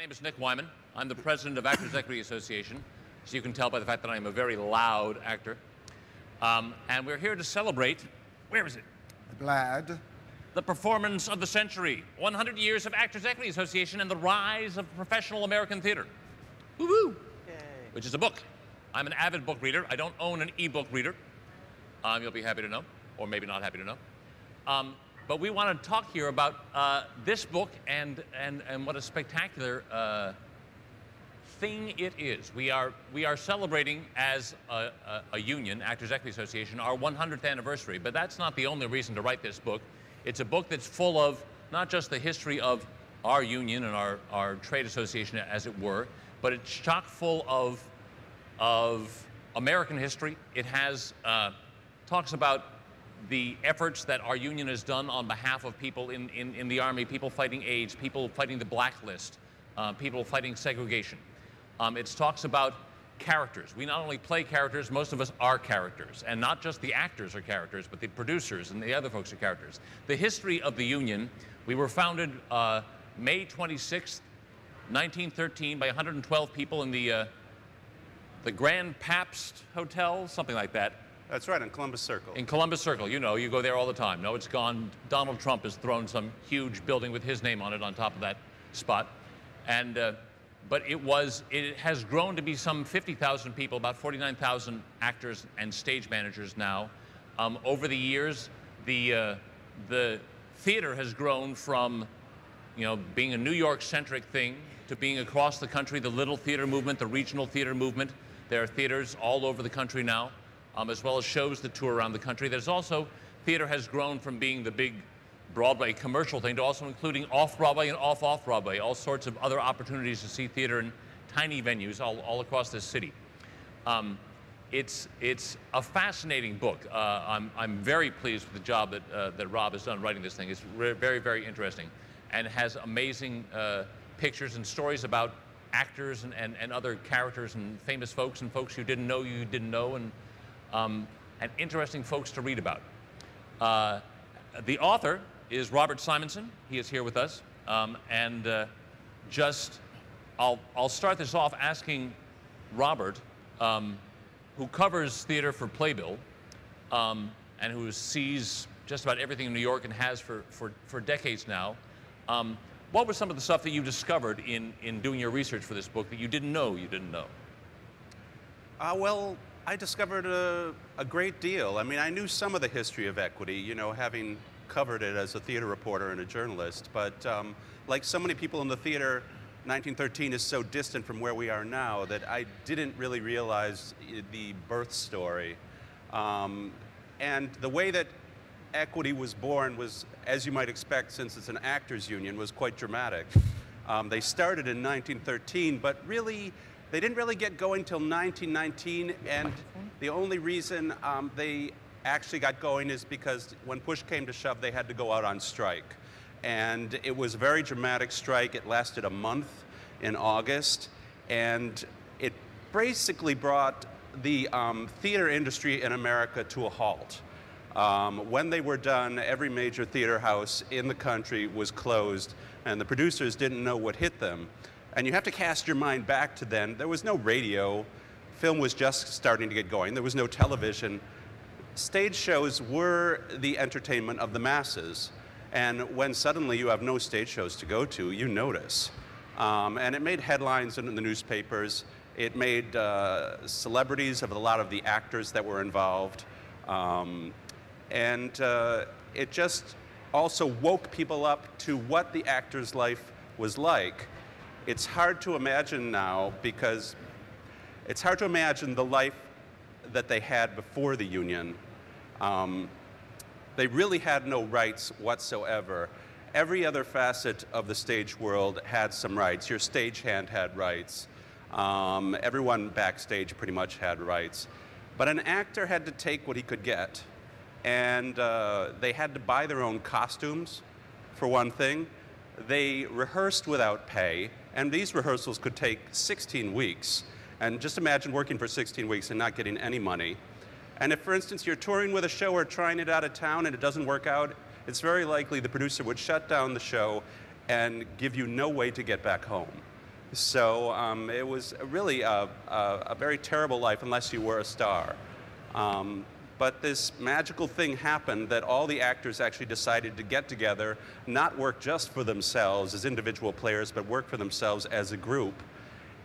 name is Nick Wyman. I'm the president of Actors Equity Association, so you can tell by the fact that I am a very loud actor. And we're here to celebrate, where is it? Glad. The performance of the century, 100 years of Actors Equity Association and the rise of professional American theater. Woo-hoo! Which is a book. I'm an avid book reader. I don't own an e-book reader. You'll be happy to know, or maybe not happy to know. But we want to talk here about this book and what a spectacular thing it is. We are celebrating as a union, Actors Equity Association, our 100th anniversary. But that's not the only reason to write this book. It's a book that's full of not just the history of our union and our trade association, as it were, but it's chock full of American history. It has talks about the efforts that our union has done on behalf of people in the Army, people fighting AIDS, people fighting the blacklist, people fighting segregation. It talks about characters. We not only play characters, most of us are characters. And not just the actors are characters, but the producers and the other folks are characters. The history of the union, we were founded May 26th, 1913 by 112 people in the Grand Pabst Hotel, something like that. That's right, in Columbus Circle. In Columbus Circle, you know, you go there all the time. No, it's gone. Donald Trump has thrown some huge building with his name on it on top of that spot. And, but it has grown to be some 50,000 people, about 49,000 actors and stage managers now. Over the years, the theater has grown from, you know, being a New York-centric thing to being across the country, the little theater movement, the regional theater movement. There are theaters all over the country now. As well as shows that tour around the country. There's also, theater has grown from being the big Broadway commercial thing to also including off-Broadway and off-Broadway, all sorts of other opportunities to see theater in tiny venues all across this city. It's a fascinating book. I'm very pleased with the job that Rob has done writing this thing. It's very, very interesting and has amazing pictures and stories about actors and other characters and famous folks and folks you didn't know and interesting folks to read about. The author is Robert Simonson. He is here with us. I'll start this off asking Robert, who covers theater for Playbill, and who sees just about everything in New York and has for decades now. What was some of the stuff that you discovered in doing your research for this book that you didn't know? Well, I discovered a great deal. I mean, I knew some of the history of equity, you know, having covered it as a theater reporter and a journalist. But like so many people in the theater, 1913 is so distant from where we are now that I didn't really realize the birth story. And the way that equity was born was, as you might expect, since it's an actors union, was quite dramatic. They started in 1913, but really, they didn't really get going till 1919, and the only reason they actually got going is because when push came to shove, they had to go out on strike. And it was a very dramatic strike. It lasted a month in August, and it basically brought the theater industry in America to a halt. When they were done, every major theater house in the country was closed, and the producers didn't know what hit them. And you have to cast your mind back to then. There was no radio. Film was just starting to get going. There was no television. Stage shows were the entertainment of the masses. And when suddenly you have no stage shows to go to, you notice. And it made headlines in the newspapers. It made celebrities of a lot of the actors that were involved. It just also woke people up to what the actor's life was like. It's hard to imagine now because it's hard to imagine the life that they had before the union. They really had no rights whatsoever. Every other facet of the stage world had some rights. Your stagehand had rights. Everyone backstage pretty much had rights. But an actor had to take what he could get. And they had to buy their own costumes, for one thing. They rehearsed without pay, and these rehearsals could take 16 weeks. And just imagine working for 16 weeks and not getting any money. And if, for instance, you're touring with a show or trying it out of town and it doesn't work out, it's very likely the producer would shut down the show and give you no way to get back home. So it was really a very terrible life unless you were a star. But this magical thing happened that all the actors actually decided to get together, not work just for themselves as individual players, but work for themselves as a group.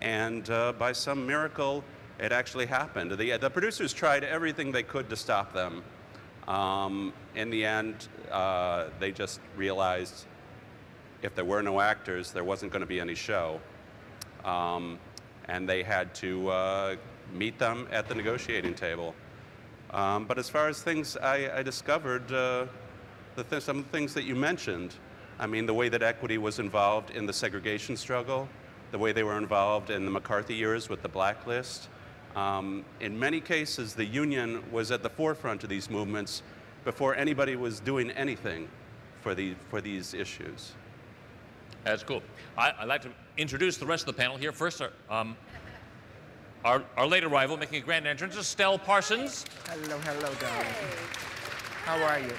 And by some miracle, it actually happened. The producers tried everything they could to stop them. In the end, they just realized if there were no actors, there wasn't going to be any show. And they had to meet them at the negotiating table. But as far as things I discovered, some of the things that you mentioned, I mean, the way that equity was involved in the segregation struggle, the way they were involved in the McCarthy years with the blacklist. In many cases, the union was at the forefront of these movements before anybody was doing anything for these issues. That's cool. I'd like to introduce the rest of the panel here. First, our late arrival, making a grand entrance, Estelle Parsons. Hello, hello, darling. How are you?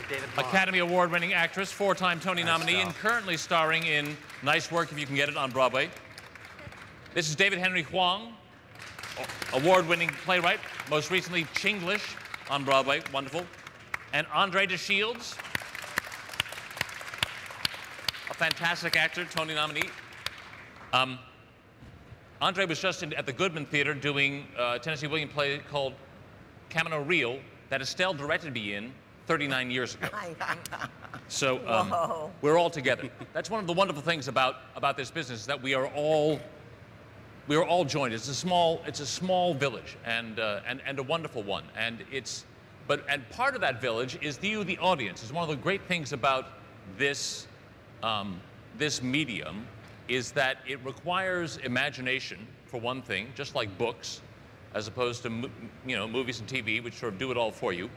David. Academy Award-winning actress, 4-time Tony nominee, and currently starring in Nice Work, if you can get it, on Broadway. This is David Henry Hwang, award-winning playwright, most recently Chinglish on Broadway, wonderful. And Andre DeShields, a fantastic actor, Tony nominee. Andre was just at the Goodman Theater doing a Tennessee Williams play called Camino Real that Estelle directed me in 39 years ago. So we're all together. That's one of the wonderful things about this business, is that we are all joined. It's a small village and a wonderful one. And part of that village is you, the audience. It's one of the great things about this this medium, is that it requires imagination, for one thing, just like books, as opposed to movies and TV, which sort of do it all for you.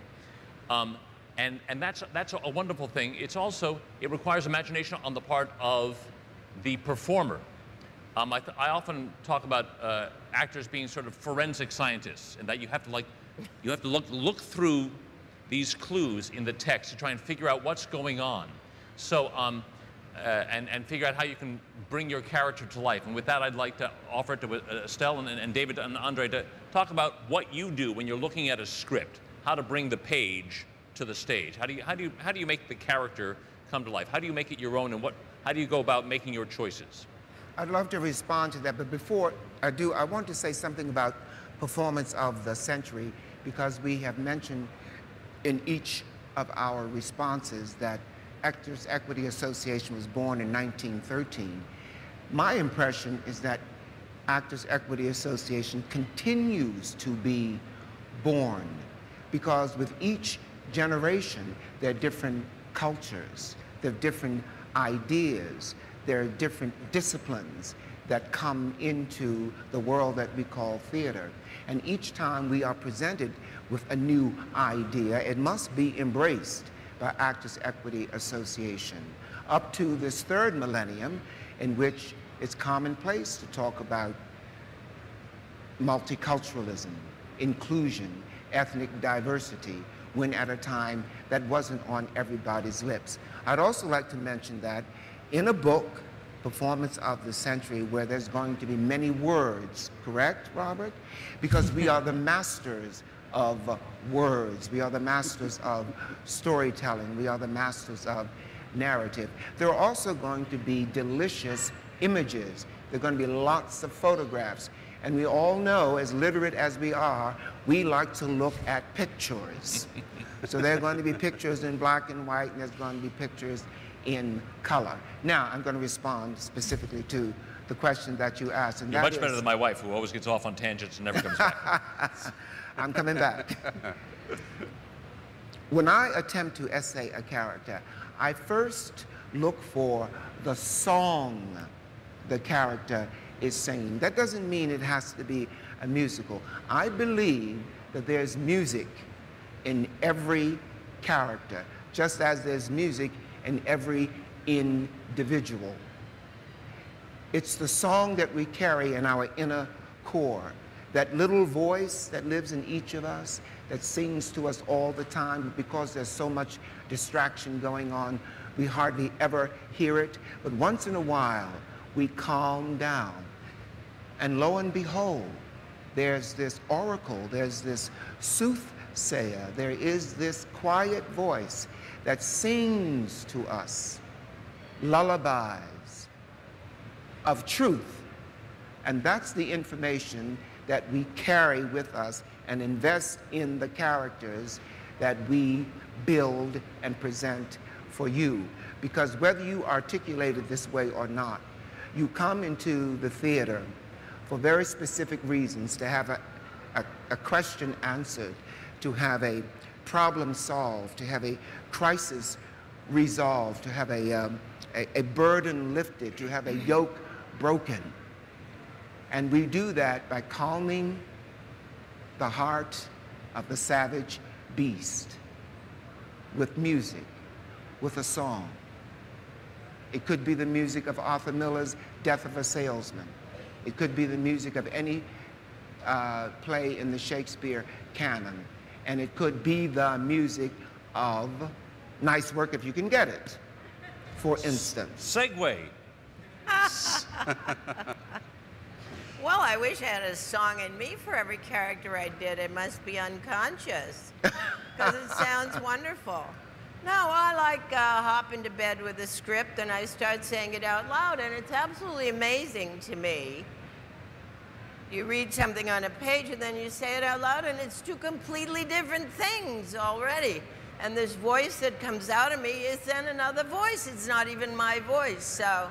And that's a wonderful thing. It requires imagination on the part of the performer. I often talk about actors being sort of forensic scientists, and that you have to look through these clues in the text to try and figure out what's going on. So and figure out how you can bring your character to life. And with that, I'd like to offer it to Estelle and David and Andre to talk about what you do when you're looking at a script, how to bring the page to the stage. How do you make the character come to life? How do you make it your own, and how do you go about making your choices? I'd love to respond to that, but before I do, I want to say something about performance of the century, because we have mentioned in each of our responses that Actors Equity Association was born in 1913. My impression is that Actors Equity Association continues to be born, because with each generation there are different cultures, there are different ideas, there are different disciplines that come into the world that we call theater. And each time we are presented with a new idea, it must be embraced by Actors Equity Association, up to this third millennium, in which it's commonplace to talk about multiculturalism, inclusion, ethnic diversity, when at a time that wasn't on everybody's lips. I'd also like to mention that in a book, Performance of the Century, where there's going to be many words, correct, Robert? Because we are the masters of words. We are the masters of storytelling. We are the masters of narrative. There are also going to be delicious images. There are going to be lots of photographs. And we all know, as literate as we are, we like to look at pictures. So there are going to be pictures in black and white, and there's going to be pictures in color. Now, I'm going to respond specifically to the question that you asked. And you're much better than my wife, who always gets off on tangents and never comes back. I'm coming back. When I attempt to essay a character, I first look for the song the character is singing. That doesn't mean it has to be a musical. I believe that there's music in every character, just as there's music in every individual. It's the song that we carry in our inner core, that little voice that lives in each of us, that sings to us all the time. Because there's so much distraction going on, we hardly ever hear it. But once in a while, we calm down. And lo and behold, there's this oracle, there's this soothsayer, there is this quiet voice that sings to us lullabies of truth. And that's the information that we carry with us and invest in the characters that we build and present for you. Because whether you articulate it this way or not, you come into the theater for very specific reasons, to have a question answered, to have a problem solved, to have a crisis resolved, to have a burden lifted, to have a yoke broken. And we do that by calming the heart of the savage beast with music, with a song. It could be the music of Arthur Miller's Death of a Salesman. It could be the music of any play in the Shakespeare canon. And it could be the music of Nice Work If You Can Get It, for instance. Segue. Well, I wish I had a song in me for every character I did. It must be unconscious, because it sounds wonderful. No, I like hop into bed with a script and I start saying it out loud, and it's absolutely amazing to me. You read something on a page and then you say it out loud, and it's two completely different things already. And this voice that comes out of me is then another voice. It's not even my voice. So,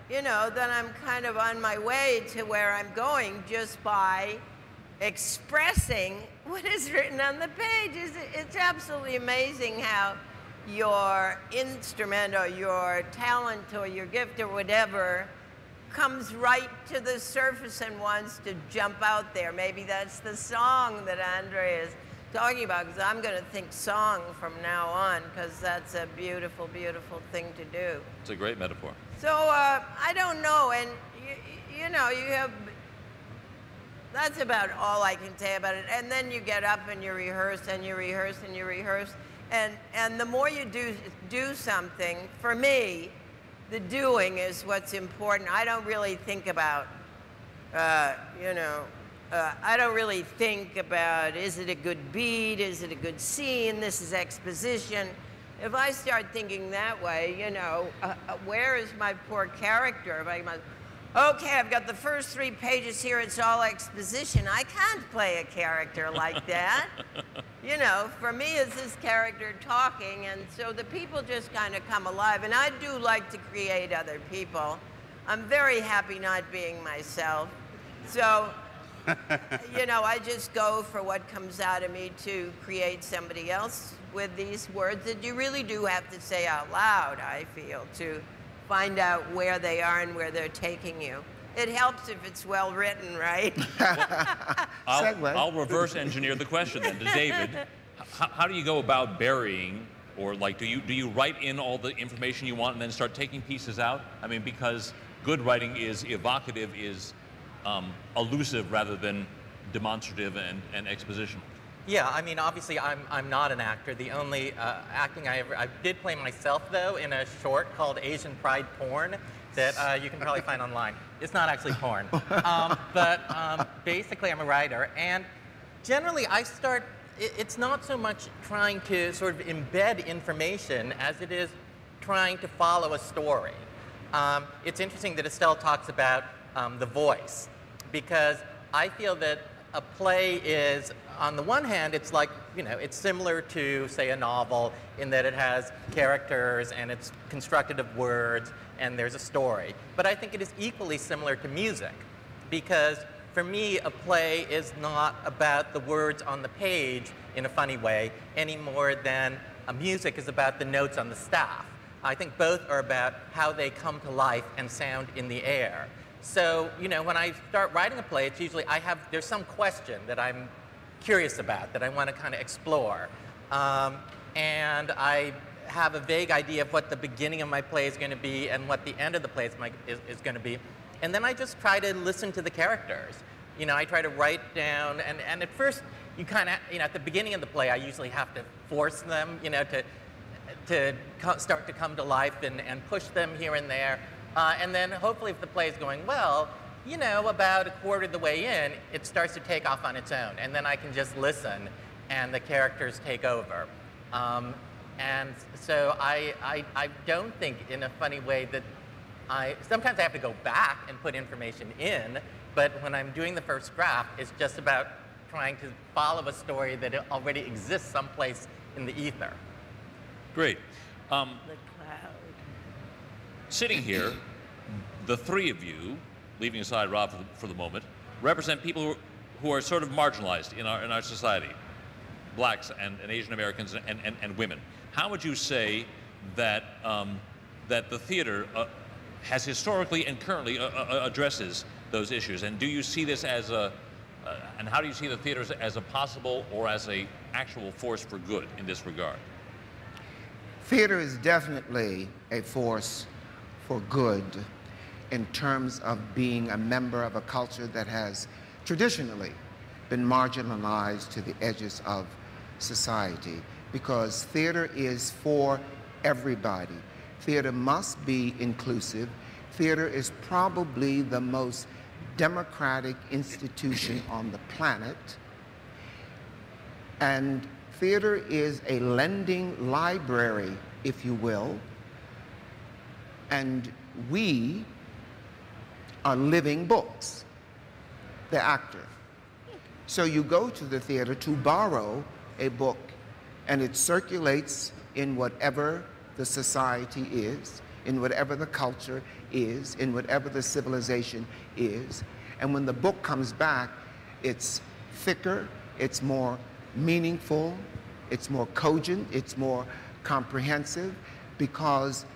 you know, then I'm kind of on my way to where I'm going just by expressing what is written on the page. It's absolutely amazing how your instrument or your talent or your gift or whatever comes right to the surface and wants to jump out there. Maybe that's the song that Andre is talking about, because I'm going to think song from now on, because that's a beautiful, beautiful thing to do. It's a great metaphor. So I don't know, and you know, you have, that's about all I can say about it. And then you get up and you rehearse and you rehearse and you rehearse. And the more you do something, for me, the doing is what's important. I don't really think about, you know, I don't really think about, is it a good beat? Is it a good scene? This is exposition. If I start thinking that way, you know, where is my poor character? If I must, okay, I've got the first 3 pages here, it's all exposition. I can't play a character like that. You know, for me, it's this character talking, and so the people just kind of come alive. And I do like to create other people. I'm very happy not being myself. So, you know, I just go for what comes out of me to create somebody else with these words that you really do have to say out loud, I feel, to find out where they are and where they're taking you. It helps if it's well written, right? I'll reverse engineer the question then to David. How do you go about burying, or like, do you write in all the information you want and then start taking pieces out? I mean, because good writing is evocative, is elusive rather than demonstrative and expositional. Yeah, I mean, obviously, I'm not an actor. The only acting I did play myself, though, in a short called Asian Pride Porn that you can probably find online. It's not actually porn. But basically, I'm a writer. And generally, I start, it's not so much trying to sort of embed information as it is trying to follow a story. It's interesting that Estelle talks about the voice, because I feel that a play is, on the one hand, it's like, you know, it's similar to, say, a novel in that it has characters and it's constructed of words and there's a story. But I think it is equally similar to music, because for me, a play is not about the words on the page in a funny way any more than a music is about the notes on the staff. I think both are about how they come to life and sound in the air. So, you know, when I start writing a play, it's usually there's some question that I'm curious about, that I want to kind of explore. And I have a vague idea of what the beginning of my play is going to be and what the end of the play is going to be. And then I just try to listen to the characters. You know, I try to write down, and at first, you kind of, you know, at the beginning of the play, I usually have to force them, you know, to start to come to life and push them here and there. And then hopefully if the play is going well, you know, about a quarter of the way in, it starts to take off on its own. And then I can just listen and the characters take over. And so I don't think in a funny way that sometimes I have to go back and put information in, but when I'm doing the first draft, it's just about trying to follow a story that already exists someplace in the ether. Great. The cloud. Sitting here, the three of you, leaving aside Rob for the moment, represent people who are sort of marginalized in our society, blacks and Asian Americans and women. How would you say that that the theater has historically and currently addresses those issues? And do you see this as and how do you see the theater as a possible or as a actual force for good in this regard? Theater is definitely a force for good in terms of being a member of a culture that has traditionally been marginalized to the edges of society, because theater is for everybody. Theater must be inclusive. Theater is probably the most democratic institution on the planet. And theater is a lending library, if you will. And we are living books, the actor. So you go to the theater to borrow a book, and it circulates in whatever the society is, in whatever the culture is, in whatever the civilization is. And when the book comes back, it's thicker, it's more meaningful, it's more cogent, it's more comprehensive, because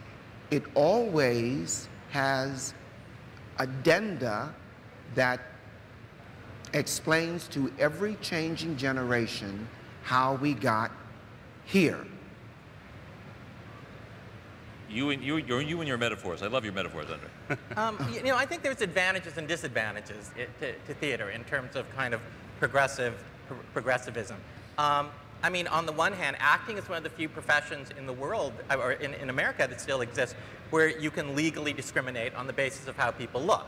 it always has addenda that explains to every changing generation how we got here. You and your metaphors. I love your metaphors, Andre. You know, I think there's advantages and disadvantages to theater in terms of kind of progressivism. I mean, on the one hand, acting is one of the few professions in the world, or in America, that still exists, where you can legally discriminate on the basis of how people look.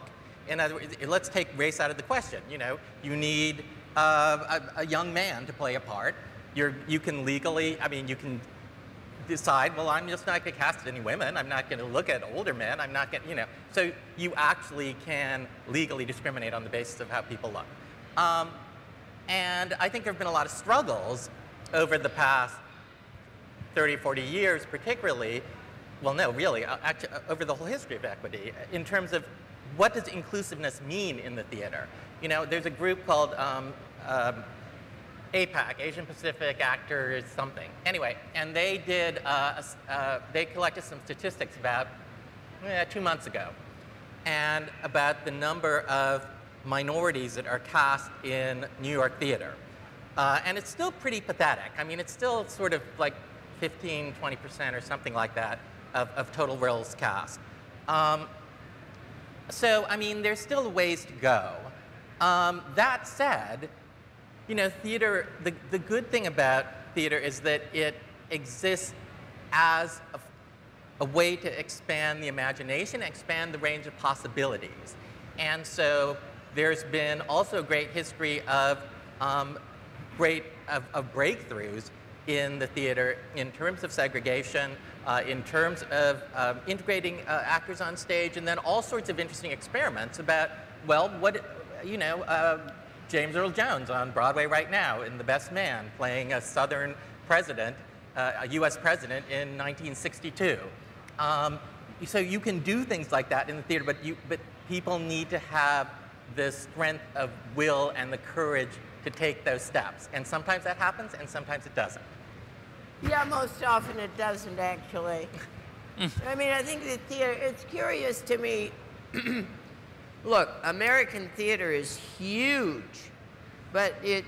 In other words, let's take race out of the question. You know, you need a young man to play a part. You can legally, I mean, you can decide, well, I'm just not going to cast any women. I'm not going to look at older men. I'm not going to, you know. So you actually can legally discriminate on the basis of how people look. And I think there have been a lot of struggles over the past 30, 40 years, particularly, well, no, really, actually, over the whole history of equity, in terms of what does inclusiveness mean in the theater? You know, there's a group called APAC, Asian Pacific Actors something. Anyway, and they did, they collected some statistics about 2 months ago, and about the number of minorities that are cast in New York theater. And it's still pretty pathetic. I mean, it's still sort of like 15, 20% or something like that of total roles cast. So, I mean, there's still ways to go. That said, you know, theater, the good thing about theater is that it exists as a way to expand the imagination, expand the range of possibilities. And so there's been also a great history of breakthroughs in the theater in terms of segregation, in terms of integrating actors on stage, and then all sorts of interesting experiments about, well, what, you know, James Earl Jones on Broadway right now in The Best Man, playing a Southern president, a US president in 1962. So you can do things like that in the theater, but people need to have the strength of will and the courage to take those steps. And sometimes that happens, and sometimes it doesn't. Yeah, most often it doesn't, actually. I mean, I think the theater, it's curious to me. Look, American theater is huge, but it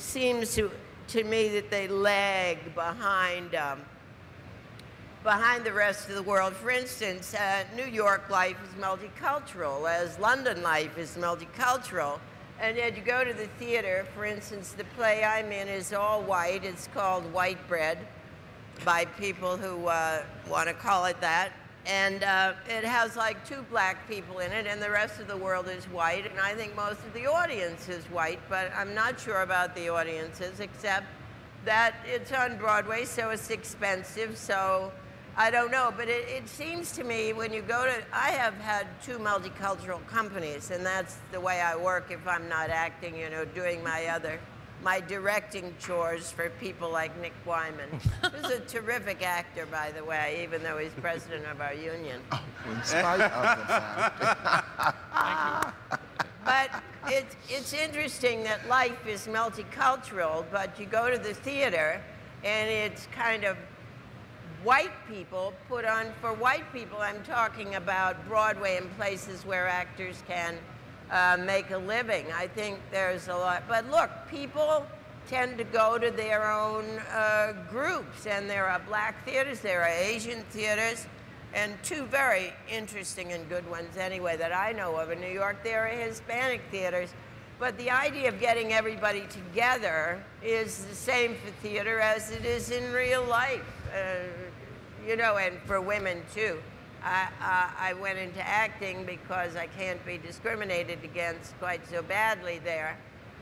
seems to me that they lag behind the rest of the world. For instance, New York life is multicultural, as London life is multicultural. And yet you go to the theater, for instance, the play I'm in is all white. It's called White Bread by people who want to call it that. And it has like 2 black people in it, and the rest of the world is white, and I think most of the audience is white, but I'm not sure about the audiences, except that it's on Broadway, so it's expensive, so I don't know. But it seems to me when you go to, I have had 2 multicultural companies, and that's the way I work if I'm not acting, you know, doing my directing chores for people like Nick Wyman. Who's a terrific actor, by the way, even though he's president of our union. Oh, in spite of the fact. But it's interesting that life is multicultural, but you go to the theater and it's kind of white people put on for white people. I'm talking about Broadway and places where actors can make a living. I think there's a lot. But look, people tend to go to their own groups, and there are black theaters, there are Asian theaters, and 2 very interesting and good ones anyway that I know of. In New York, there are Hispanic theaters. But the idea of getting everybody together is the same for theater as it is in real life, you know, and for women too. I went into acting because I can't be discriminated against quite so badly there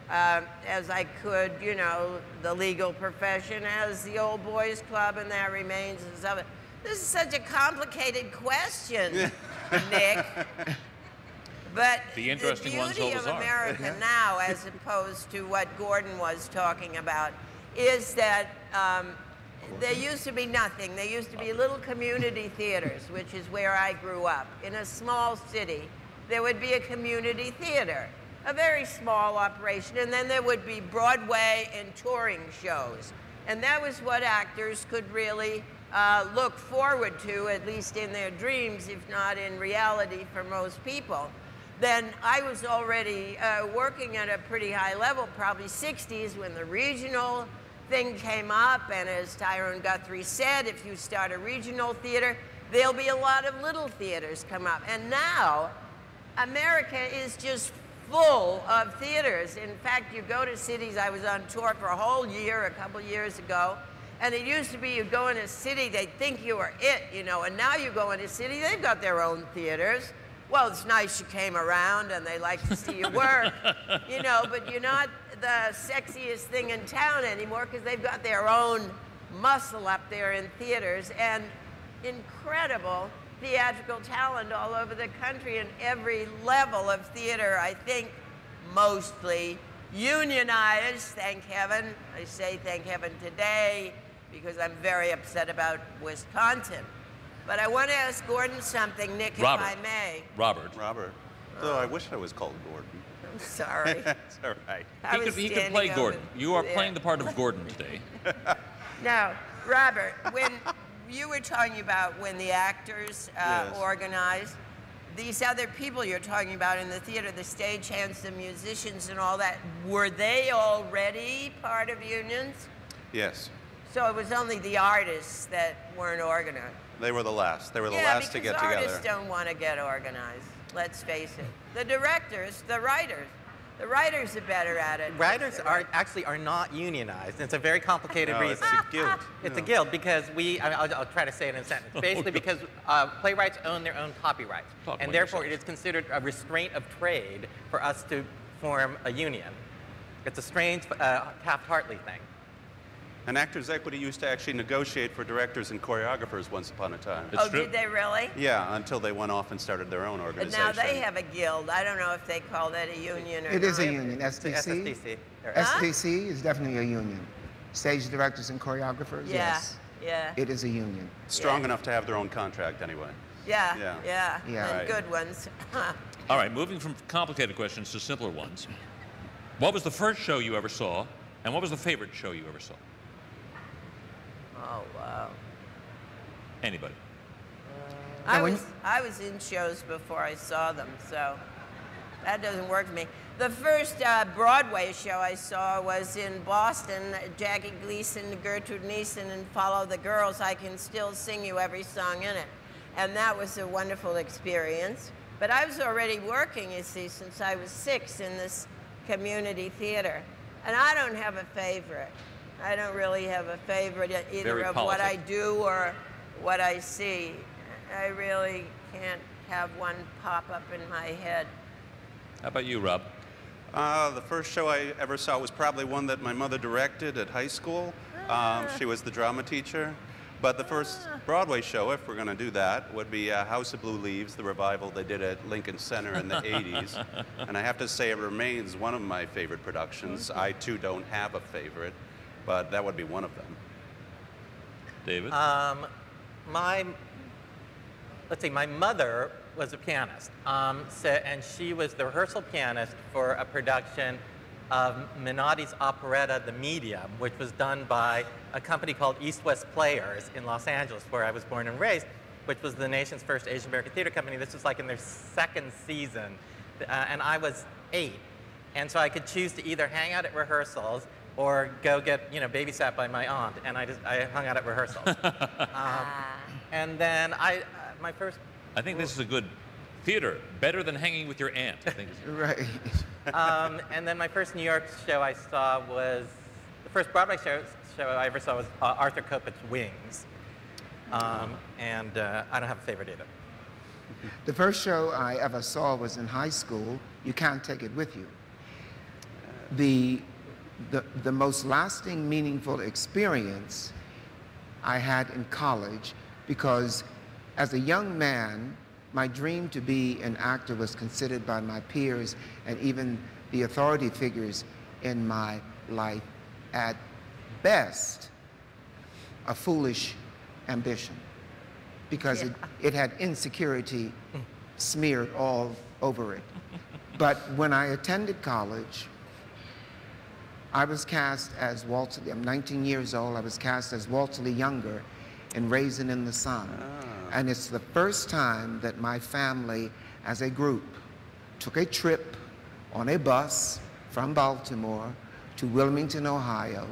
as I could, you know, the legal profession, as the old boys club, and that remains and stuff. This is such a complicated question, Nick. But the interesting beauty ones always of are. America now, as opposed to what Gordon was talking about, is that there used to be nothing. There used to be little community theaters, which is where I grew up. In a small city, there would be a community theater, a very small operation, and then there would be Broadway and touring shows. And that was what actors could really look forward to, at least in their dreams, if not in reality for most people. Then I was already working at a pretty high level, probably 60s, when the regional thing came up, and as Tyrone Guthrie said, if you start a regional theater, there'll be a lot of little theaters come up. And now, America is just full of theaters. In fact, you go to cities, I was on tour for a whole year a couple years ago, and it used to be you go in a city, they'd think you were it, you know, and now you go in a city, they've got their own theaters. Well, it's nice you came around and they like to see your work, you know, but you're not the sexiest thing in town anymore because they've got their own muscle up there in theaters, and incredible theatrical talent all over the country, and every level of theater, I think, mostly unionized, thank heaven. I say thank heaven today because I'm very upset about Wisconsin. But I want to ask Gordon something, Nick, Robert. if I may. Robert. Robert. Oh, I wish I was called Gordon. I'm sorry. It's all right. He could play Gordon. You are playing the part of Gordon today. Now, Robert, when you were talking about when the actors Yes. organized, these other people you're talking about in the theater, the stagehands, the musicians and all that, were they already part of unions? Yes. So it was only the artists that weren't organized. They were the last. They were the Yeah, last to get because together. artists don't want to get organized, let's face it. The directors, the writers are better at it. Writers actually are not unionized. It's a very complicated No, reason. it's a guild. It's No. a guild because I'll try to say it in a sentence. Basically because playwrights own their own copyrights. Talk among And therefore it yourselves. is considered a restraint of trade for us to form a union. It's a strange Taft-Hartley thing. And Actors Equity used to actually negotiate for directors and choreographers once upon a time. It's Oh, true. did they really? Yeah, until they went off and started their own But organization. now they have a guild. I don't know if they call that a union or It is a not. union, SDC. SSDC. SDC is definitely a union. Stage directors and choreographers, Yeah, yes. yeah, It is a union. Strong enough to have their own contract anyway. yeah, Yeah. yeah, Yeah. and Right. good ones. All right, moving from complicated questions to simpler ones. What was the first show you ever saw, and what was the favorite show you ever saw? Oh, wow. Anybody? Now, when I was in shows before I saw them, so that doesn't work for me. The first Broadway show I saw was in Boston, Jackie Gleason, Gertrude Nielsen, and Follow the Girls. I Can Still Sing You Every Song in It. And that was a wonderful experience. But I was already working, you see, since I was 6 in this community theater. And I don't have a favorite. I don't really have a favorite either Very of what I politic. do or what I see. I really can't have one pop up in my head. How about you, Rob? The first show I ever saw was probably one that my mother directed at high school. She was the drama teacher. But the first Broadway show, if we're going to do that, would be House of Blue Leaves, the revival they did at Lincoln Center in the 80s. And I have to say it remains one of my favorite productions. I, too, don't have a favorite, but that would be one of them. David? Let's see, my mother was a pianist, and she was the rehearsal pianist for a production of Minotti's operetta, The Medium, which was done by a company called East West Players in Los Angeles, where I was born and raised, which was the nation's first Asian American theater company. This was like in their second season, and I was 8. And so I could choose to either hang out at rehearsals or go get, babysat by my aunt, and I hung out at rehearsals. And then my first... I think this is a good theater, better than hanging with your aunt, I think. Right. And then my first New York show I saw was, the first Broadway show I ever saw was Arthur Kopit's Wings. And I don't have a favorite either. The first show I ever saw was in high school. You can't take it with you. The most lasting, meaningful experience I had in college, because as a young man, my dream to be an actor was considered by my peers and even the authority figures in my life, at best, a foolish ambition, because it had insecurity smeared all over it. But when I attended college, I was cast as Walter Lee. I'm 19 years old. I was cast as Walter Lee Younger in Raisin in the Sun. And it's the first time that my family, as a group, took a trip on a bus from Baltimore to Wilmington, Ohio,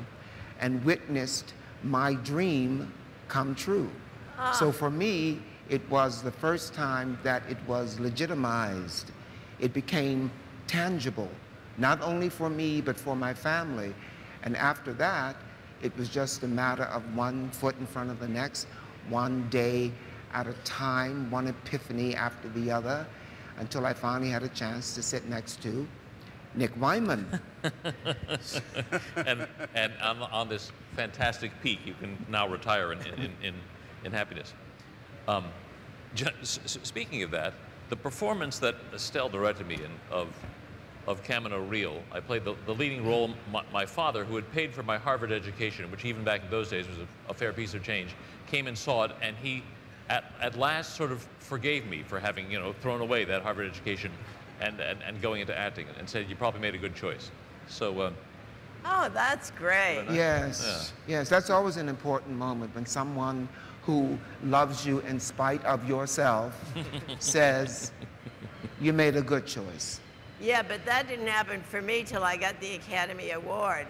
and witnessed my dream come true. So for me, it was the first time that it was legitimized. It became tangible, not only for me, but for my family. And after that, it was just a matter of one foot in front of the next, one day at a time, one epiphany after the other, until I finally had a chance to sit next to Nick Wyman. and on this fantastic peak, you can now retire in happiness. Speaking of that, the performance that Estelle directed me in of Camino Real, I played the leading role. My father, who had paid for my Harvard education, which even back in those days was a fair piece of change, came and saw it, and he at last sort of forgave me for having thrown away that Harvard education and going into acting, and said, you probably made a good choice. So oh, that's great. Yes, yes, that's always an important moment, when someone who loves you in spite of yourself says, you made a good choice. Yeah, but that didn't happen for me till I got the Academy Award.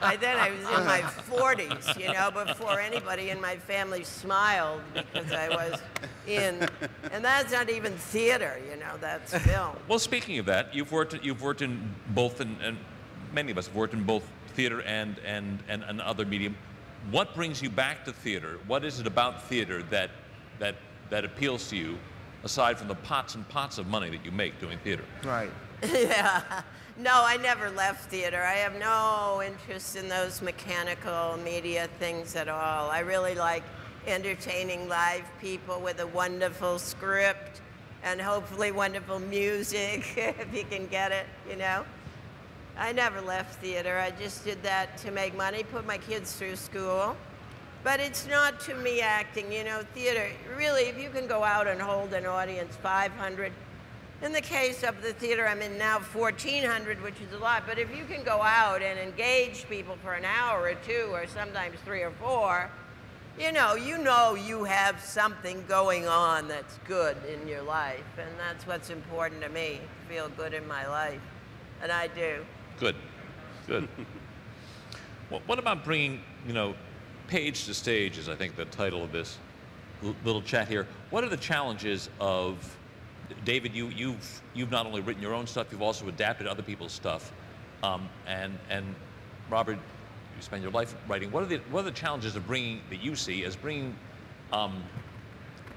By then I was in my 40s, before anybody in my family smiled because I was in, and that's not even theater, that's film. Well, speaking of that, you've worked in both, and many of us have worked in both theater and other medium. What brings you back to theater? What is it about theater that appeals to you, aside from the pots and pots of money that you make doing theater? Right. Yeah. No, I never left theater. I have no interest in those mechanical media things at all. I really like entertaining live people with a wonderful script and hopefully wonderful music, if you can get it, I never left theater. I just did that to make money, put my kids through school. But it's not, to me, acting. Theater, really, if you can go out and hold an audience, 500, in the case of the theater I'm in now, 1,400, which is a lot, but if you can go out and engage people for an hour or two, or sometimes 3 or 4, you have something going on that's good in your life, and that's what's important to me, to feel good in my life, and I do. Good, good. Well, what about bringing, page to stage is, I think, the title of this little chat here. What are the challenges of, David, you've not only written your own stuff, you've also adapted other people's stuff, and Robert, you spend your life writing. What are the challenges of that you see as bringing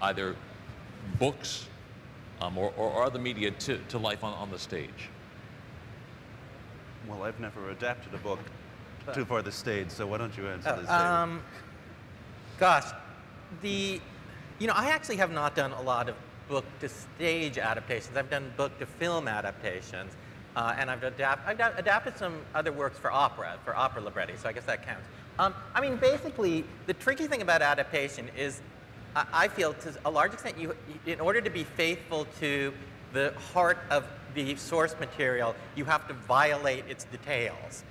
either books or other media to life on the stage? Well, I've never adapted a book for the stage, so why don't you answer this, David? Gosh, I actually have not done a lot of book-to-stage adaptations. I've done book-to-film adaptations, and I've adapted some other works for opera libretti, so I guess that counts. I mean, basically, the tricky thing about adaptation is, I feel, to a large extent, in order to be faithful to the heart of the source material, you have to violate its details,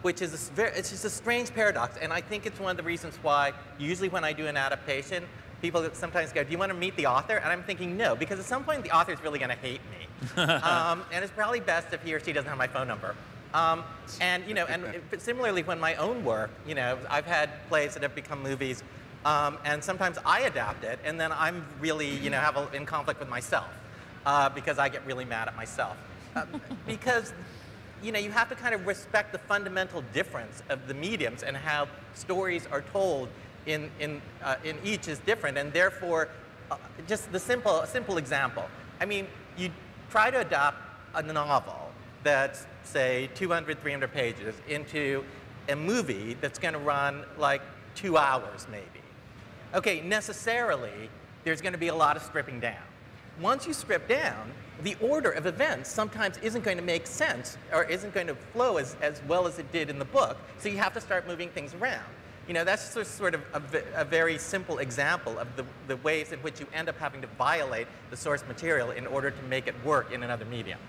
which is it's just a strange paradox. And I think it's one of the reasons why, usually when I do an adaptation, people sometimes go, do you want to meet the author? And I'm thinking, no, because at some point the author is really going to hate me. And it's probably best if he or she doesn't have my phone number. And similarly, when my own work, I've had plays that have become movies, and sometimes I adapt it, and then I'm really, in conflict with myself, because I get really mad at myself. Because, you have to kind of respect the fundamental difference of the mediums and how stories are told in each is different, and therefore, just the simple example. I mean, you try to adapt a novel that's, say, 200, 300 pages into a movie that's going to run like 2 hours, maybe. Okay, necessarily, there's going to be a lot of stripping down. Once you strip down, the order of events sometimes isn't going to make sense or isn't going to flow as well as it did in the book, so you have to start moving things around. That's just sort of a very simple example of the ways in which you end up having to violate the source material in order to make it work in another medium.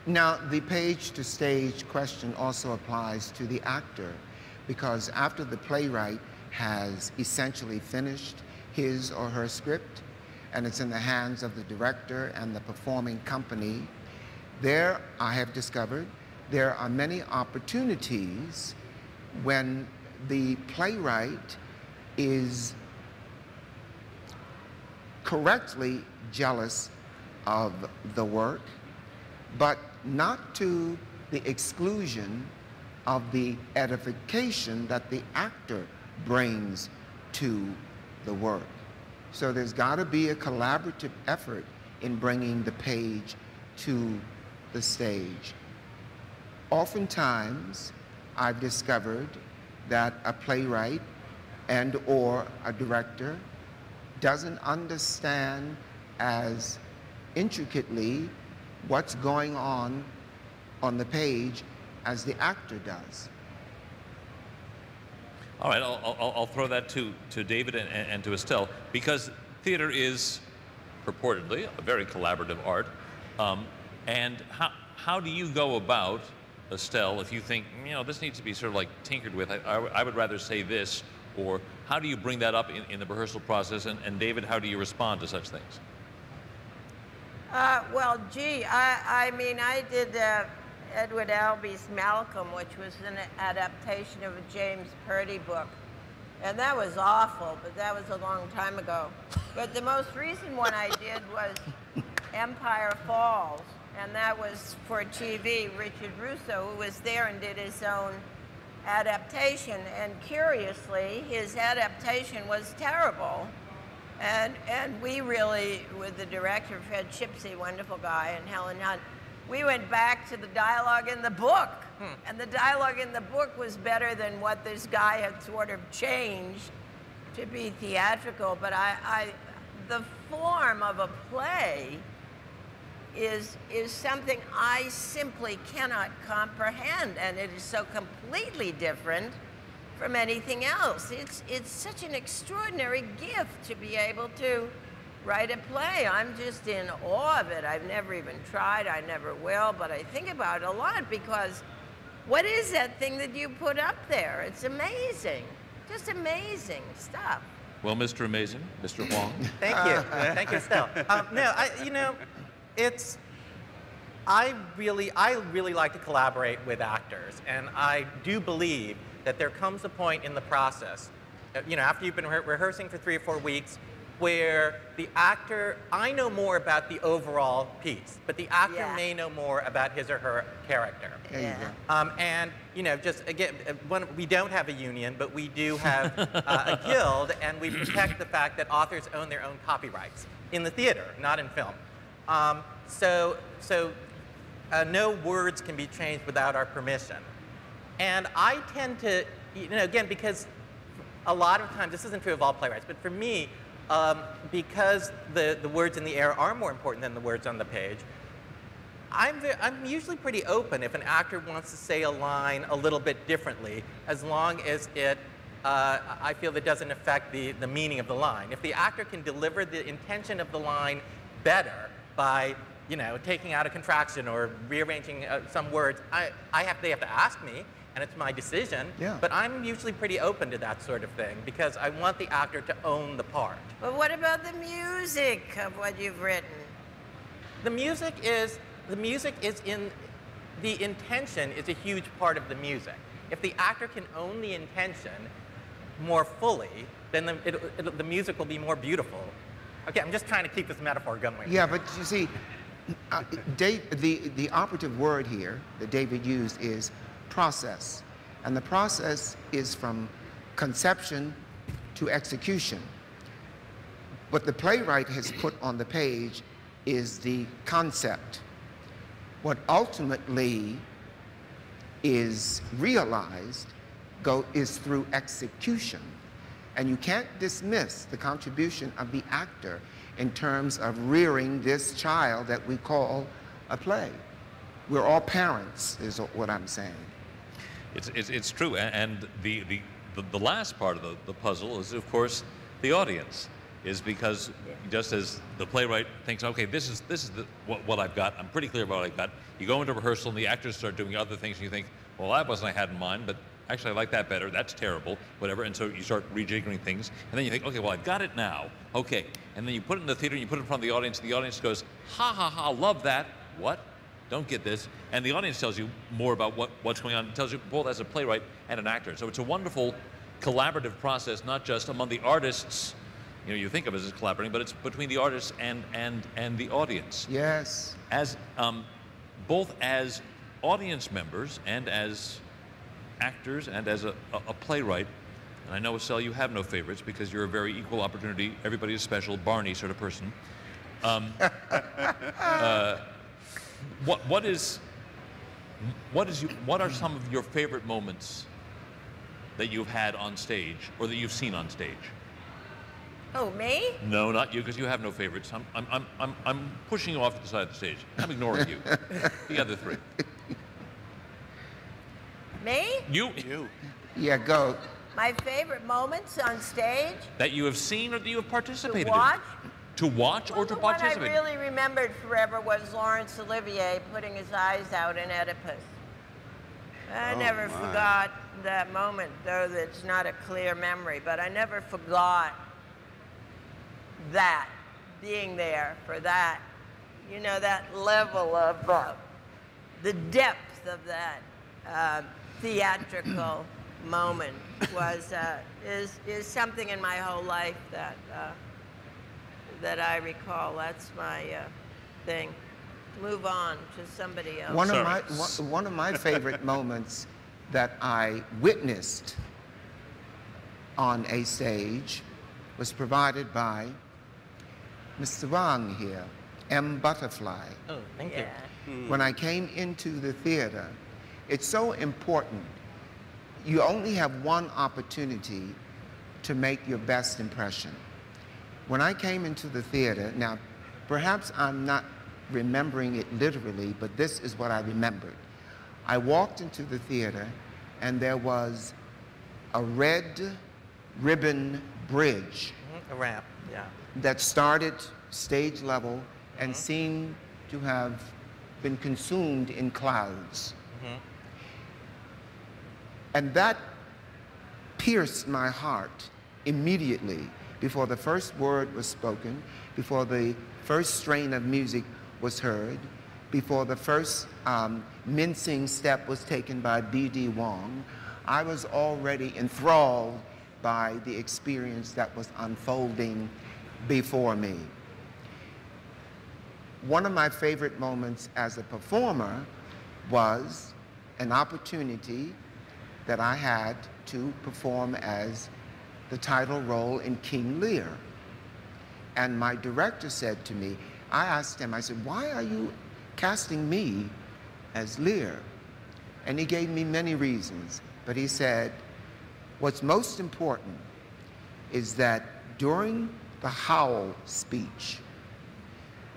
Now, the page-to-stage question also applies to the actor, because after the playwright has essentially finished his or her script, and it's in the hands of the director and the performing company, there, I have discovered, there are many opportunities when the playwright is correctly jealous of the work, but not to the exclusion of the edification that the actor brings to the work. So there's got to be a collaborative effort in bringing the page to the stage. Oftentimes, I've discovered that a playwright and or a director doesn't understand as intricately what's going on the page as the actor does. All right, I'll throw that to David and to Estelle, because theater is purportedly a very collaborative art. And how do you go about, Estelle, if you think, this needs to be sort of like tinkered with, I would rather say this, or how do you bring that up in the rehearsal process? And David, how do you respond to such things? Well, gee, I mean, I did Edward Albee's Malcolm, which was an adaptation of a James Purdy book. And that was awful, but that was a long time ago. But the most recent one I did was Empire Falls, and that was for TV. Richard Russo, who was there and did his own adaptation. And curiously, his adaptation was terrible. And we really, with the director, Fred Chipsey, wonderful guy, and Helen Hunt, we went back to the dialogue in the book. And the dialogue in the book was better than what this guy had sort of changed to be theatrical. But the form of a play is something I simply cannot comprehend. And it is so completely different from anything else. It's such an extraordinary gift to be able to write a play. I'm just in awe of it. I've never even tried, I never will, but I think about it a lot, because what is that thing that you put up there? It's amazing, just amazing stuff. Well, Mr. Amazing, Mr. Huang. Thank you, thank you, Estelle. I really like to collaborate with actors, and I do believe that there comes a point in the process, after you've been rehearsing for 3 or 4 weeks, where the actor, I know more about the overall piece, but the actor Yeah. may know more about his or her character. There you Yeah. go. And, you know, just again, we don't have a union, but we do have a guild, and we protect the fact that authors own their own copyrights in the theater, not in film. So no words can be changed without our permission. And I tend to, you know, again, because a lot of times, this isn't true of all playwrights, but for me, because the words in the air are more important than the words on the page, I'm usually pretty open if an actor wants to say a line a little bit differently, as long as it, I feel that doesn't affect the meaning of the line. If the actor can deliver the intention of the line better by, you know, taking out a contraction or rearranging some words, they have to ask me, and it's my decision. Yeah. But I'm usually pretty open to that sort of thing because I want the actor to own the part. But what about the music of what you've written? The music is in, the intention is a huge part of the music. If the actor can own the intention more fully, then the music will be more beautiful. Okay, I'm just trying to keep this metaphor going. Yeah, but you see, the operative word here that David used is process. And the process is from conception to execution. What the playwright has put on the page is the concept. What ultimately is realized is through execution. And you can't dismiss the contribution of the actor in terms of rearing this child that we call a play. We're all parents, is what I'm saying. It's true, and the last part of the puzzle is, of course, the audience. Is because just as the playwright thinks, okay, this is what I've got. I'm pretty clear about what I've got. You go into rehearsal, and the actors start doing other things, and you think, well, that wasn't what I had in mind, but actually I like that better. That's terrible, whatever. And so you start rejiggering things, and then you think, okay, well, I've got it now. Okay, and then you put it in the theater, and you put it in front of the audience, and the audience goes, ha ha ha, love that. What? Don't get this. And the audience tells you more about what's going on. It tells you both as a playwright and an actor. So it's a wonderful collaborative process, not just among the artists, you know, you think of it as collaborating, but it's between the artists and the audience. Yes. As both as audience members and as actors and as a playwright. And I know, Estelle, you have no favorites because you're a very equal opportunity, everybody is special, Barney sort of person. What are some of your favorite moments that you've had on stage or that you've seen on stage? Oh, me? No, not you, because you have no favorites. I'm pushing you off to the side of the stage. I'm ignoring you. The other three. Me? You. Yeah, go. My favorite moments on stage? That you have seen or that you have participated To watch? in? To watch or to The participate? one I really remembered forever was Laurence Olivier putting his eyes out in Oedipus. I never forgot that moment, though that's not a clear memory, but I never forgot that, being there for that, you know, that level of the depth of that theatrical moment was is something in my whole life that I recall. That's my thing. Move on to somebody else. One of my favorite moments that I witnessed on a stage was provided by Mr. Wang here, M. Butterfly. Oh, thank you. When I came into the theater, it's so important. You only have one opportunity to make your best impression. When I came into the theater, now, perhaps I'm not remembering it literally, but this is what I remembered. I walked into the theater, and there was a red ribbon bridge. A ramp, yeah. That started stage level and seemed to have been consumed in clouds. And that pierced my heart immediately before the first word was spoken, before the first strain of music was heard, before the first mincing step was taken by B.D. Wong. I was already enthralled by the experience that was unfolding before me. One of my favorite moments as a performer was an opportunity that I had to perform as the title role in King Lear. And my director said to me, I asked him, I said, why are you casting me as Lear? And he gave me many reasons, but he said, what's most important is that during the Howl speech,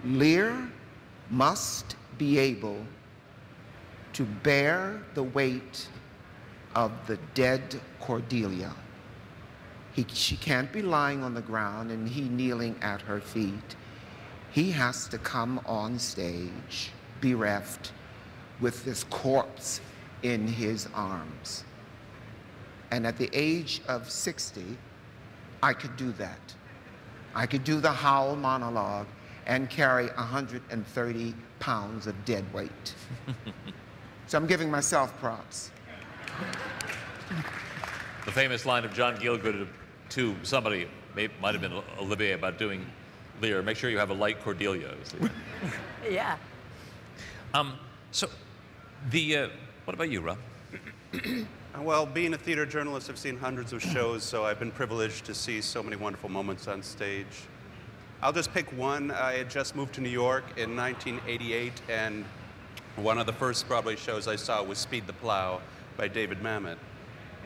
Lear must be able to bear the weight of the dead Cordelia. She can't be lying on the ground and he kneeling at her feet. He has to come on stage, bereft, with this corpse in his arms. And at the age of 60, I could do that. I could do the Howl monologue and carry 130 pounds of dead weight. So I'm giving myself props. The famous line of John Gielgud to somebody, might have been Olivier, about doing Lear, make sure you have a light Cordelia. Yeah. So, what about you, Rob? Well, being a theater journalist, I've seen hundreds of shows, so I've been privileged to see so many wonderful moments on stage. I'll just pick one. I had just moved to New York in 1988, and one of the first Broadway shows I saw was Speed the Plow by David Mamet.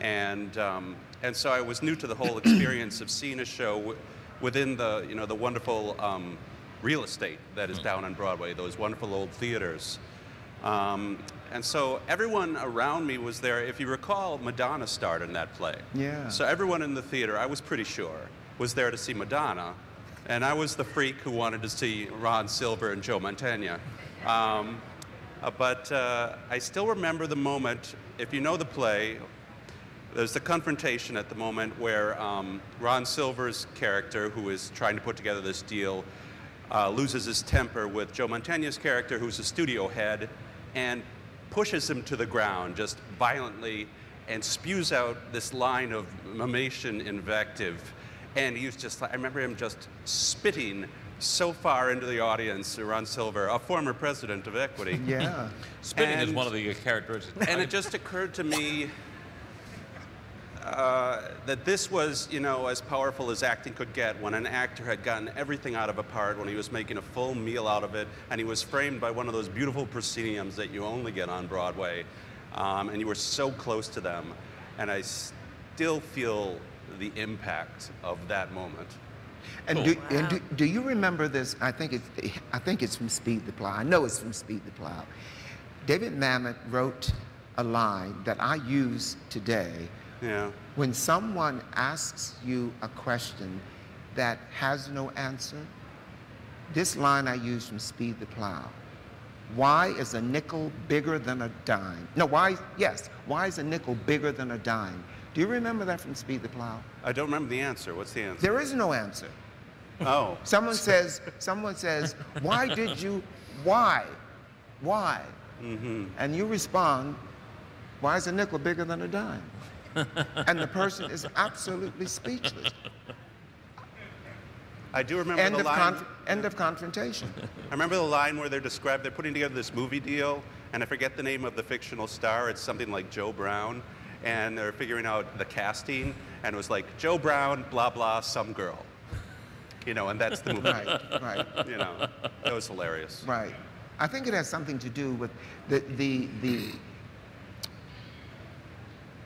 And so I was new to the whole experience of seeing a show within the, the wonderful real estate that is down on Broadway, those wonderful old theaters. And so everyone around me was there. If you recall, Madonna starred in that play. Yeah. So everyone in the theater, I was pretty sure, was there to see Madonna. And I was the freak who wanted to see Ron Silver and Joe Mantegna. But I still remember the moment, if you know the play, there's the confrontation at the moment where Ron Silver's character, who is trying to put together this deal, loses his temper with Joe Mantegna's character, who's a studio head, and pushes him to the ground just violently and spews out this line of mamation invective. And he was just, I remember him just spitting so far into the audience, Ron Silver, a former president of Equity. Yeah. Spitting is one of the characteristics. And it just occurred to me that this was, as powerful as acting could get when an actor had gotten everything out of a part, when he was making a full meal out of it, and he was framed by one of those beautiful prosceniums that you only get on Broadway, and you were so close to them. And I still feel the impact of that moment. And, do you remember this? I think it's from Speed the Plow. I know it's from Speed the Plow. David Mamet wrote a line that I use today. Yeah. When someone asks you a question that has no answer, this line I use from Speed the Plow. Why is a nickel bigger than a dime? No, why is a nickel bigger than a dime? Do you remember that from Speed the Plow? I don't remember the answer. What's the answer? There is no answer. Oh. Someone says, why did you, why? Mm-hmm. And you respond, why is a nickel bigger than a dime? And the person is absolutely speechless. I do remember the line. End of confrontation. I remember the line where they're putting together this movie deal, and I forget the name of the fictional star. It's something like Joe Brown, and they're figuring out the casting, and it was like, Joe Brown, blah, blah, some girl. And that's the movie. Right. That was hilarious. Right. I think it has something to do with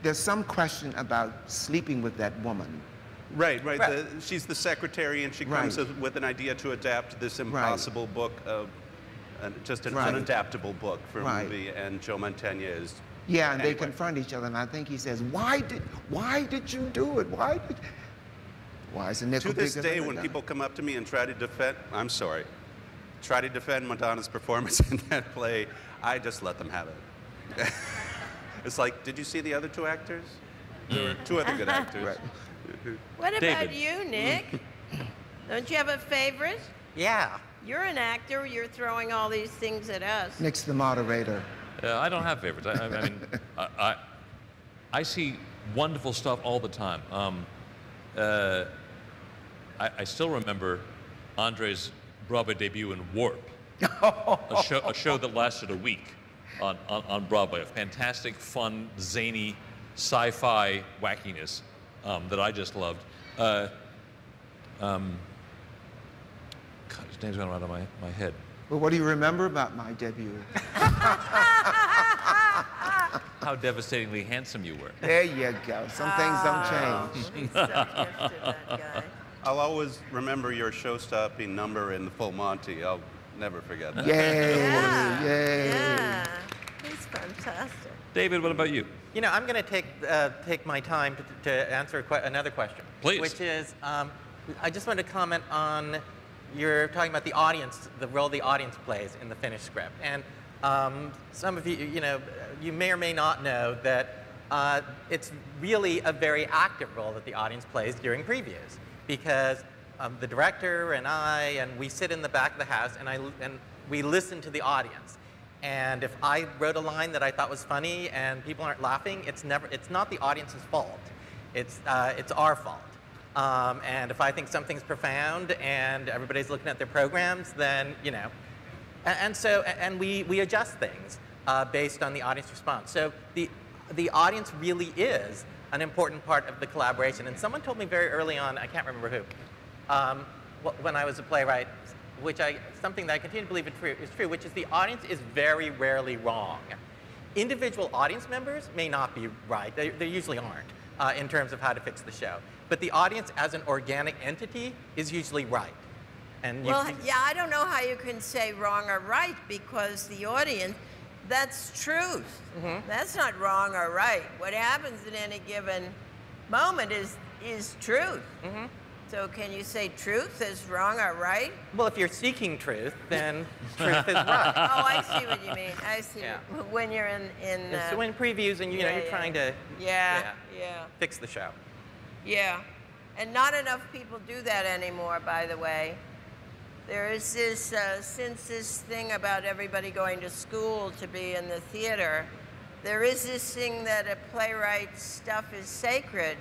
there's some question about sleeping with that woman. Right. She's the secretary, and she comes with an idea to adapt this impossible book, just an unadaptable book for a movie, and Joe Mantegna is. Yeah, and they confront each other, and I think he says, "Why did you do it? Why is a nickel bigger than a dime?" To this day, when people come up to me and try to defend Madonna's performance in that play, I just let them have it. It's like, did you see the other two actors? There were two other good actors. Right. What about you, Nick? Don't you have a favorite? Yeah. You're an actor. You're throwing all these things at us. Nick's the moderator. I don't have favorites. I mean, I see wonderful stuff all the time. I still remember Andre's Broadway debut in Warp, a show that lasted a week on Broadway. A fantastic, fun, zany, sci-fi wackiness that I just loved. God, his name's gone out of my head. Well, what do you remember about my debut? How devastatingly handsome you were. There you go. Some things don't change. He's so gifted, that guy. I'll always remember your show-stopping number in the Full Monty. I'll never forget that. Yay! Yeah. Yay! Yeah. He's fantastic. David, what about you? You know, I'm going to take my time to answer another question. Please. Which is, I just want to comment on, you're talking about the audience, the role the audience plays in the finished script. And some of you, you may or may not know that it's really a very active role that the audience plays during previews, because the director and we sit in the back of the house and we listen to the audience. And if I wrote a line that I thought was funny and people aren't laughing, it's not the audience's fault. It's our fault. And if I think something's profound and everybody's looking at their programs, then and we adjust things based on the audience response. So the audience really is an important part of the collaboration. And someone told me very early on, I can't remember who, when I was a playwright, something that I continue to believe is true, which is the audience is very rarely wrong. Individual audience members may not be right. They usually aren't in terms of how to fix the show. But the audience as an organic entity is usually right. And I don't know how you can say wrong or right, because the audience, that's truth. Mm-hmm. That's not wrong or right. What happens at any given moment is truth. Mm-hmm. So can you say truth is wrong or right? Well, if you're seeking truth, then truth is right. Oh, I see what you mean. I see. Yeah. When you're in so in previews and you're trying to fix the show. Yeah, and not enough people do that anymore, by the way. There is this, since this thing about everybody going to school to be in the theater, there is this thing that a playwright's stuff is sacred.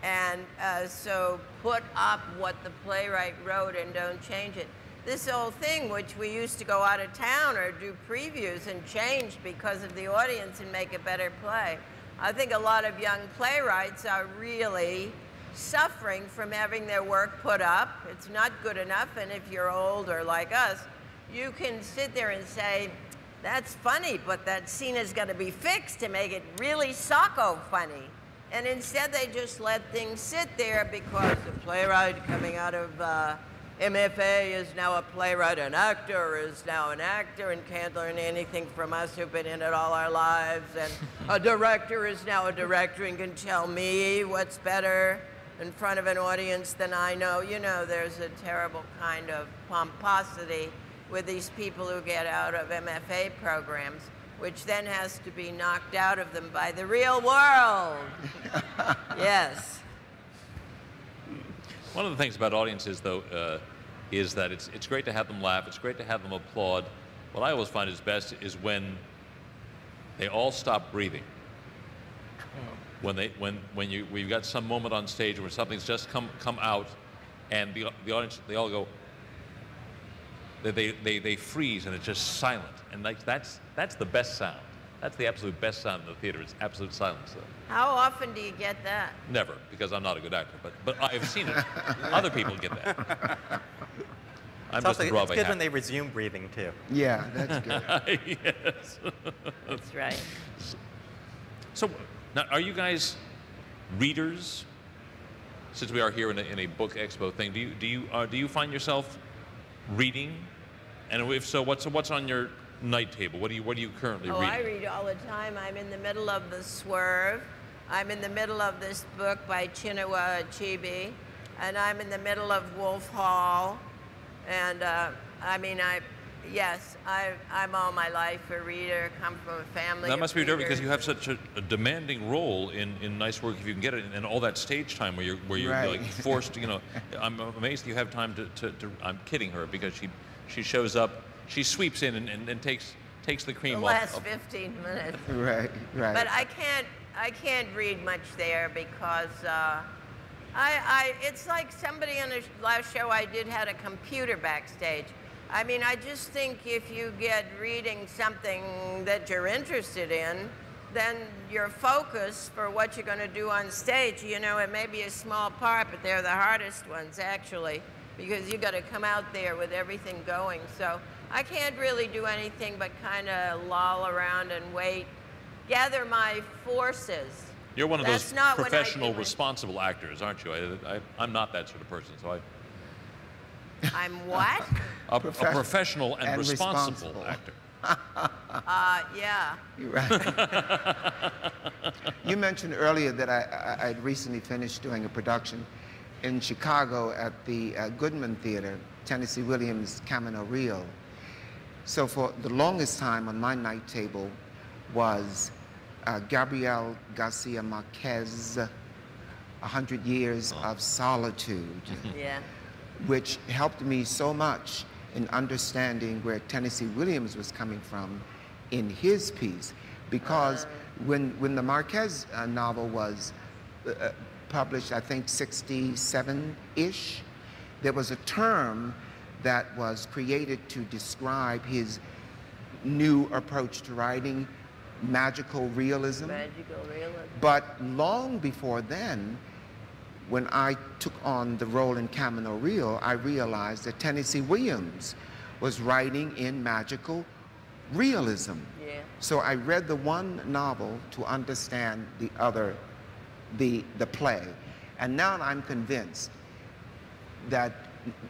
And so put up what the playwright wrote and don't change it. This whole thing, which we used to go out of town or do previews and change because of the audience and make a better play. I think a lot of young playwrights are really suffering from having their work put up. It's not good enough, and if you're old or like us, you can sit there and say, that's funny, but that scene is going to be fixed to make it really socko funny. And instead they just let things sit there because the playwright coming out of MFA is now a playwright, an actor is now an actor and can't learn anything from us who've been in it all our lives, and a director is now a director and can tell me what's better in front of an audience than I know. You know, there's a terrible kind of pomposity with these people who get out of MFA programs, which then has to be knocked out of them by the real world. Yes. One of the things about audiences, though, is that it's great to have them laugh. It's great to have them applaud. What I always find is best is when they all stop breathing. When we've got some moment on stage where something's just come out, and the audience, they all go. They freeze and it's just silent, and that's the best sound. That's the absolute best sound in the theater. It's absolute silence. How often do you get that? Never, because I'm not a good actor. But I've seen it. Other people get that. I'm just a Broadway It's good hack. when they resume breathing too. Yeah, that's good. Yes. That's right. So now, are you guys readers? Since we are here in a book expo thing, do you find yourself reading? And if so, what's on your night table? What are you currently reading? I read all the time. I'm in the middle of The Swerve. I'm in the middle of this book by Chinua Achebe, and I'm in the middle of Wolf Hall. And I'm all my life a reader. Come from a family. That must be different because readers. you have such a demanding role in nice work if you can get it, and all that stage time where you're Right. like forced. I'm amazed you have time to. I'm kidding her because she shows up, she sweeps in and takes the cream The off. last 15 minutes. Right, right. But I can't read much there because It's like somebody on the last show I did had a computer backstage. I mean, I just think if you get reading something that you're interested in, then your focus for what you're going to do on stage, you know, it may be a small part, but they're the hardest ones, actually, because you got to come out there with everything going. So I can't really do anything but kind of loll around and wait, gather my forces. You're one of That's those not what I professional, do. responsible actors, aren't you? I'm not that sort of person, so I'm what? a professional and responsible actor. Yeah. You're right. You mentioned earlier that I'd recently finished doing a production in Chicago at the Goodman Theater, Tennessee Williams' Camino Real. So for the longest time on my night table was Gabriel Garcia Marquez, 100 Years of Solitude, Yeah. which helped me so much in understanding where Tennessee Williams was coming from in his piece. Because when the Marquez novel was published, I think 67-ish, there was a term that was created to describe his new approach to writing, magical realism. Magical realism. But long before then, when I took on the role in Camino Real, I realized that Tennessee Williams was writing in magical realism. Yeah. So I read the one novel to understand the other, the play. And now I'm convinced that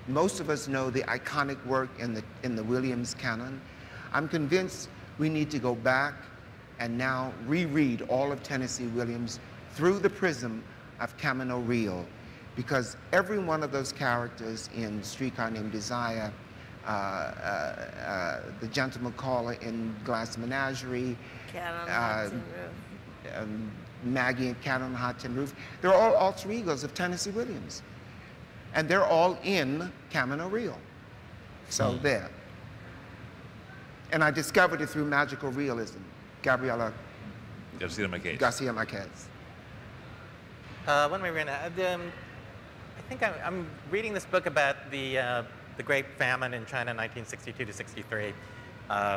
most of us know the iconic work in the Williams canon. I'm convinced we need to go back and now reread all of Tennessee Williams through the prism of Camino Real, because every one of those characters in Streetcar Named Desire, the gentleman caller in Glass Menagerie, Cat on the Hot Tin Roof. Maggie and Cat on the Hot Tin Roof, they're all alter egos of Tennessee Williams. And they're all in Camino Real. So there. And I discovered it through magical realism. Gabriela Garcia Marquez. What am I reading? I think I'm reading this book about the Great Famine in China, 1962 to 63,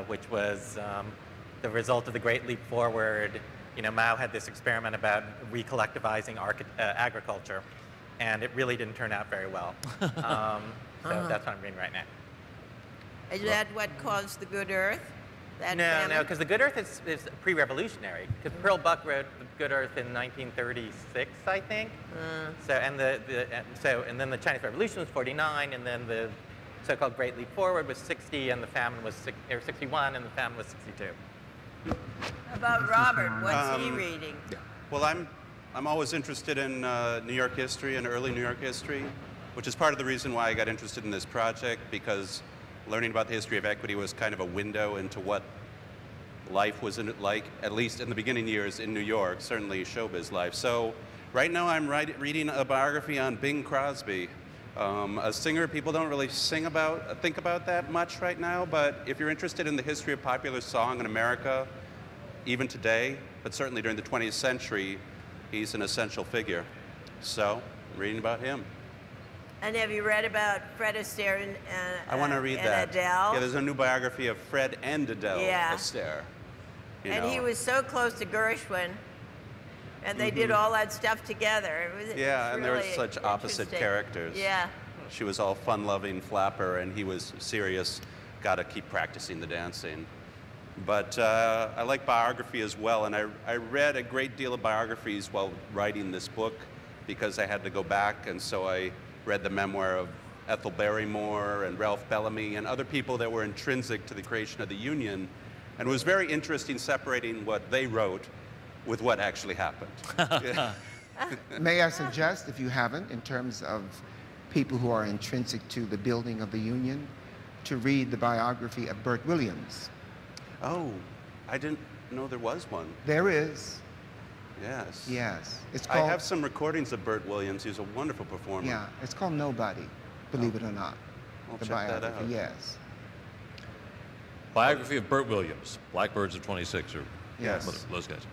which was the result of the Great Leap Forward. You know, Mao had this experiment about recollectivizing agriculture, and it really didn't turn out very well. So that's what I'm reading right now. Is that what caused the Good Earth? That No, famine? no, because the Good Earth is pre-revolutionary. Because Pearl Buck wrote the Good Earth in 1936, I think. So and then the Chinese Revolution was 49, and then the so-called Great Leap Forward was 60, and the famine was 61, and the famine was 62. How about Robert? What's he reading? Well, I'm always interested in New York history and early New York history, which is part of the reason why I got interested in this project, because learning about the history of equity was kind of a window into what life was like, at least in the beginning years in New York, certainly showbiz life. So right now I'm reading a biography on Bing Crosby, a singer people don't really think about that much right now, but if you're interested in the history of popular song in America, even today, but certainly during the 20th century, he's an essential figure. So I'm reading about him. And have you read about Fred Astaire and I want to read that. Adele? Yeah, there's a new biography of Fred and Adele Astaire. And he was so close to Gershwin, and they did all that stuff together. It was and they were really such opposite interesting. characters. Yeah. She was all fun-loving flapper, and he was serious, got to keep practicing the dancing. But I like biography as well, and I read a great deal of biographies while writing this book because I had to go back, and so I read the memoir of Ethel Barrymore and Ralph Bellamy and other people that were intrinsic to the creation of the Union, and it was very interesting separating what they wrote with what actually happened. May I suggest, if you haven't, in terms of people who are intrinsic to the building of the Union, to read the biography of Bert Williams. Oh, I didn't know there was one. There is. Yes. Yes. It's I called, have some recordings of Bert Williams. He's a wonderful performer. yeah, it's called Nobody, believe it or not. I'll The check that biography, out. yes. Biography of Bert Williams, Blackbirds of 26, or Yes. those guys.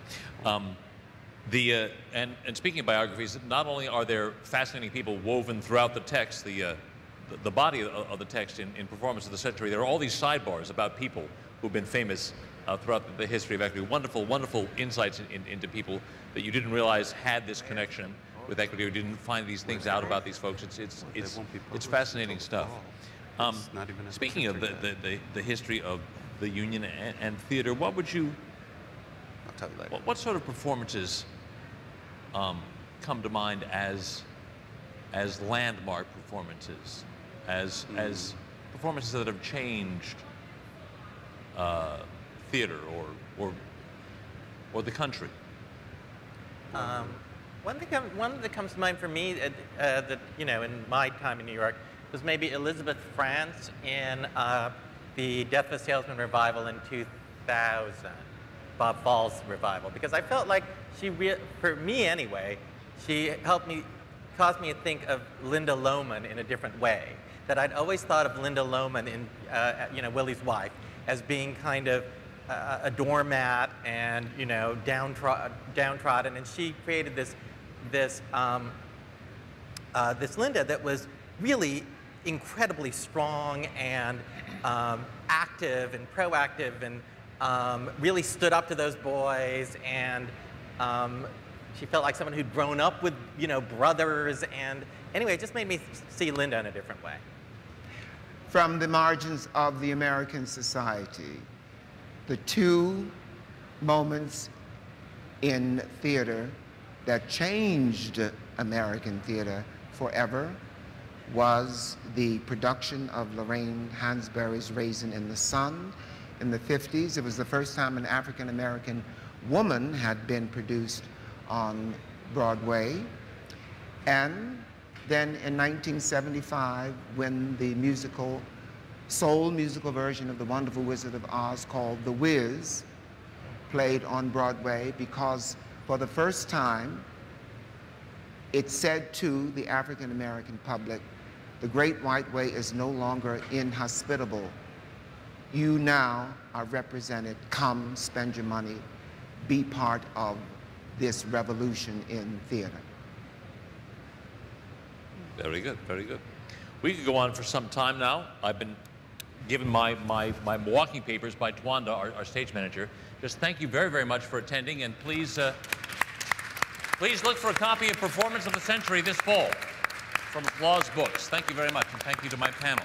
And speaking of biographies, not only are there fascinating people woven throughout the text, the body of the text in Performance of the Century, there are all these sidebars about people who've been famous throughout the history of equity. Wonderful, wonderful insights into people that you didn't realize had this connection with equity, or didn't find these things out about these folks. It's fascinating stuff. Speaking of the history of the union and theater, what would you? I'll tell you later. What sort of performances come to mind as landmark performances, as performances that have changed theater or the country? One that comes to mind for me that in my time in New York was maybe Elizabeth France in the Death of a Salesman revival in 2000, Bob Fall's revival, because I felt like for me anyway, she caused me to think of Linda Lohman in a different way. That I'd always thought of Linda Lohman in Willie's wife as being kind of a doormat and downtrodden, and she created this Linda that was really incredibly strong and active and proactive, and really stood up to those boys, and she felt like someone who'd grown up with brothers, and anyway, it just made me see Linda in a different way. From the margins of the American society, the two moments in theater that changed American theater forever was the production of Lorraine Hansberry's Raisin in the Sun in the 50s. It was the first time an African-American woman had been produced on Broadway. And then in 1975, when the soul musical version of The Wonderful Wizard of Oz, called The Wiz, played on Broadway, because for the first time, it said to the African-American public, the Great White Way is no longer inhospitable. You now are represented. Come, spend your money, be part of this revolution in theater. Very good, very good. We could go on for some time now. I've been given my walking papers by Twanda, our stage manager. Just thank you very, very much for attending, and please look for a copy of Performance of the Century this fall from Applause Books. Thank you very much, and thank you to my panel.